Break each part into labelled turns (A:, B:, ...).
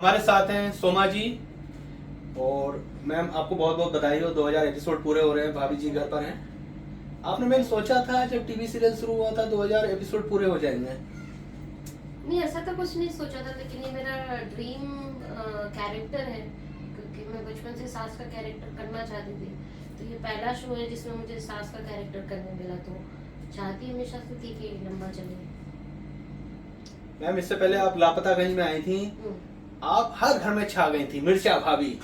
A: हमारे साथ हैं सोमा जी। और मैम आपको बहुत बहुत बधाई हो, 2000 एपिसोड पूरे हो रहे हैं, भाभी जी घर पर हैं। आपने मैम सोचा था जब टीवी सीरियल शुरू हुआ था 2000 एपिसोड पूरे हो जाएंगे?
B: नहीं, ऐसा तो कुछ नहीं सोचा था, लेकिन ये मेरा ड्रीम कैरेक्टर है, क्योंकि मैं बचपन से सास का कैरेक्टर करना चाहती थी। तो ये पहला शो है जिसमें मुझे सास का कैरेक्टर करने मिला, तो चाहती हमेशा से थी कि लंबा चले।
A: मैम इससे पहले आप लापतागंज में आई थी,
B: हम्म।
A: आप हर घर में छा गई थी, मिर्चा भाभी।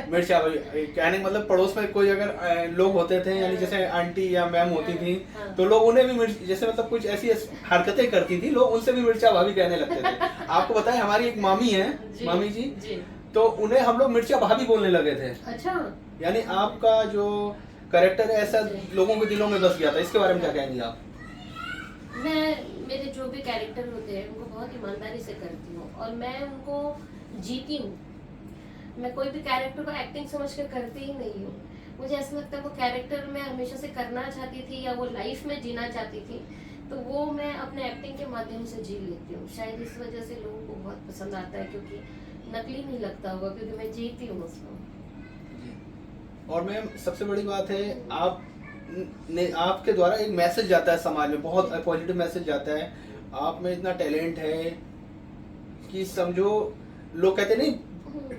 A: मिर्चा भाभी कहने का मतलब पड़ोस में कोई अगर लोग होते थे, यानी जैसे आंटी या मैम होती थी,
B: हाँ।
A: तो लोग उन्हें भी मिर्च, जैसे मतलब कुछ ऐसी हरकतें करती थी, लोग उनसे भी मिर्चा भाभी कहने लगते थे। आपको बताएं, हमारी एक मामी है, मामी जी, तो उन्हें हम लोग मिर्चा भाभी बोलने लगे थे।
B: अच्छा।
A: यानी आपका जो कैरेक्टर है ऐसा लोगों के दिलों में बस गया था, इसके बारे में क्या कहेंगे आप?
B: मेरे जो भी कैरेक्टर होते हैं उनको बहुत ईमानदारी से करती हूँ, और मैं उनको जीती हूँ। मैं कोई भी कैरेक्टर को एक्टिंग समझ कर करती ही नहीं हूँ। मुझे ऐसा लगता है वो कैरेक्टर मैं हमेशा से करना चाहती थी या वो लाइफ में जीना चाहती थी, तो वो मैं अपने एक्टिंग के माध्यम से जी लेती हूँ। शायद इस वजह से लोगों को बहुत पसंद आता है, क्योंकि नकली नहीं लगता होगा, क्योंकि मैं जीती हूँ उसको।
A: और मैम सबसे बड़ी बात है, आप ने आपके द्वारा एक मैसेज जाता है समाज में, बहुत पॉजिटिव मैसेज जाता है। आप में इतना टैलेंट है कि समझो, लोग कहते नहीं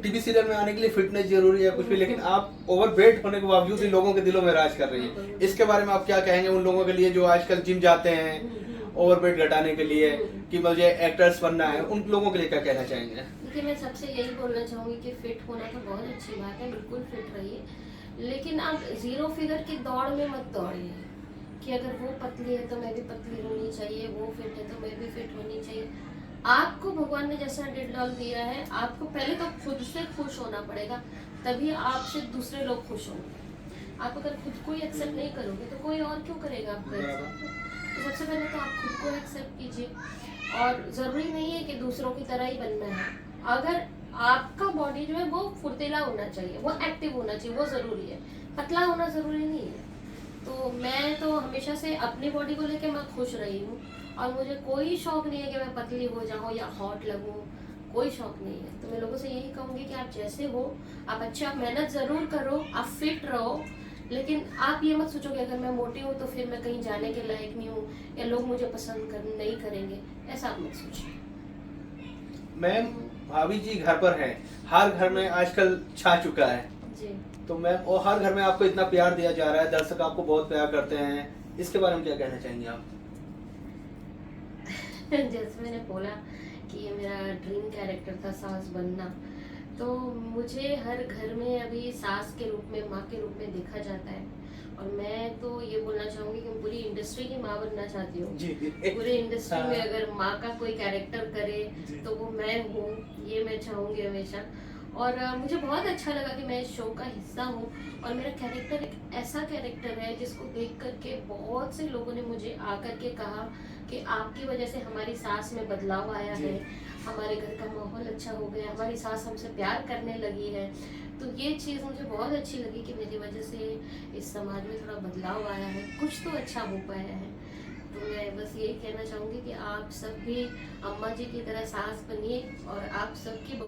A: टीवी सीरियल में आने के लिए फिटनेस जरूरी है कुछ भी, लेकिन आप ओवरवेट होने के बावजूद भी लोगों के दिलों में राज कर रही है। इसके बारे में आप क्या कहेंगे उन लोगों के लिए जो आजकल जिम जाते हैं ओवरवेट घटाने के लिए, कि मुझे एक्टर्स बनना है, उन लोगों के लिए क्या कहना चाहेंगे?
B: देखिए, मैं सबसे यही बोलना चाहूंगी कि फिट होना तो बहुत अच्छी बात है, बिल्कुल फिट रहिए, लेकिन आप जीरो फिगर की दौड़ में मत दौड़िए कि अगर वो पतली है तो मैं भी पतली होनी चाहिए, वो फिट है तो मैं भी फिट होनी चाहिए। आपको भगवान ने जैसा डिल दिया है, आपको पहले तो खुद से खुश होना पड़ेगा, तभी आपसे दूसरे लोग खुश होंगे। आप अगर खुद को ही एक्सेप्ट नहीं करोगे तो कोई और क्यों करेगा आपको एक्सेप्ट? तो सबसे पहले तो आप खुद को एक्सेप्ट कीजिए, और जरूरी नहीं है कि दूसरों की तरह ही बनना है। अगर आपका बॉडी जो है वो फुर्तीला होना चाहिए, वो एक्टिव होना चाहिए, वो जरूरी है। पतला होना जरूरी नहीं है। तो मैं तो हमेशा से अपनी बॉडी को लेकर मैं खुश रही हूँ, और मुझे कोई शौक नहीं है कि मैं पतली हो जाऊँ या हॉट लगूँ, कोई शौक नहीं है। तो मैं लोगों से यही कहूंगी कि आप जैसे हो, आप अच्छा मेहनत जरूर करो, आप फिट रहो, लेकिन आप ये मत सोचो कि अगर मैं मोटी हूँ तो फिर मैं कहीं जाने के लायक नहीं हूँ या लोग मुझे नहीं करेंगे। ऐसा आप मत सोचिए।
A: मैम भाभी जी घर पर हैं, हर घर में आजकल छा चुका है
B: जी।
A: तो मैम, और हर घर में आपको इतना प्यार दिया जा रहा है, दर्शक आपको बहुत प्यार करते हैं, इसके बारे में क्या कहना चाहेंगे आप?
B: जैसे मैंने बोला कि ये मेरा ड्रीम कैरेक्टर था सास बनना, तो मुझे हर घर में अभी सास के रूप में, माँ के रूप में देखा जाता है। और मैं तो ये बोलना चाहूंगी कि पूरी इंडस्ट्री की माँ बनना चाहती हूँ। पूरी इंडस्ट्री में अगर माँ का कोई कैरेक्टर करे तो वो मैं हूँ, ये मैं चाहूंगी हमेशा। और मुझे बहुत अच्छा लगा कि मैं इस शो का हिस्सा हूँ, और मेरा कैरेक्टर एक ऐसा कैरेक्टर है जिसको देख करके बहुत से लोगों ने मुझे आकर के कहा कि आपकी वजह से हमारी सास में बदलाव आया है, हमारे घर का माहौल अच्छा हो गया, हमारी सास हमसे प्यार करने लगी है। तो ये चीज़ मुझे बहुत अच्छी लगी कि मेरी वजह से इस समाज में थोड़ा बदलाव आया है, कुछ तो अच्छा हो पाया है। तो मैं बस यही कहना चाहूँगी कि आप सब भी अम्मा जी की तरह सास बनिए, और आप सबकी